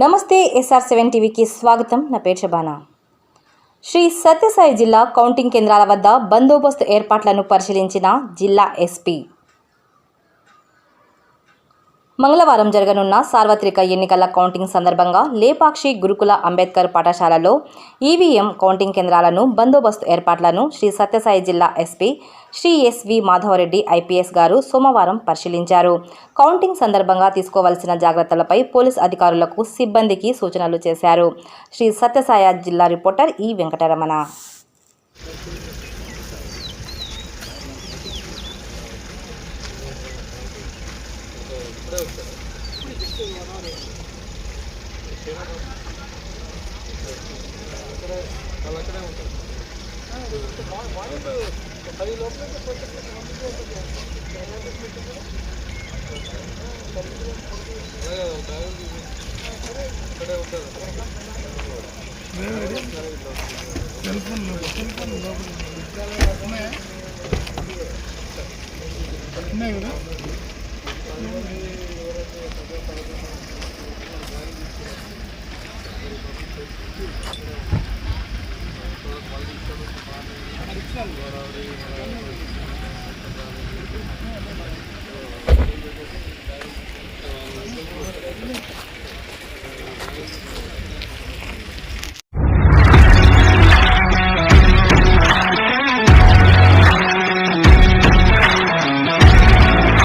నమస్తే SR7 టీవీకి స్వాగతం. నా పేరు శబానా. శ్రీ సత్యసాయి జిల్లా కౌంటింగ్ కేంద్రాల వద్ద బందోబస్తు ఏర్పాట్లను పరిశీలించిన జిల్లా ఎస్పీ. మంగళవారం జరగనున్న సార్వత్రిక ఎన్నికల కౌంటింగ్ సందర్భంగా లేపాక్షి గురుకుల అంబేద్కర్ పాఠశాలలో ఈవీఎం కౌంటింగ్ కేంద్రాలను బందోబస్తు ఏర్పాట్లను శ్రీ సత్యసాయి జిల్లా SP Shri SV Madhava Reddy IPS గారు సోమవారం పరిశీలించారు. కౌంటింగ్ సందర్భంగా తీసుకోవాల్సిన జాగ్రత్తలపై పోలీస్ అధికారులకు సిబ్బందికి సూచనలు చేశారు. శ్రీ సత్యసాయి జిల్లా రిపోర్టర్ ఈ వెంకటరమణ.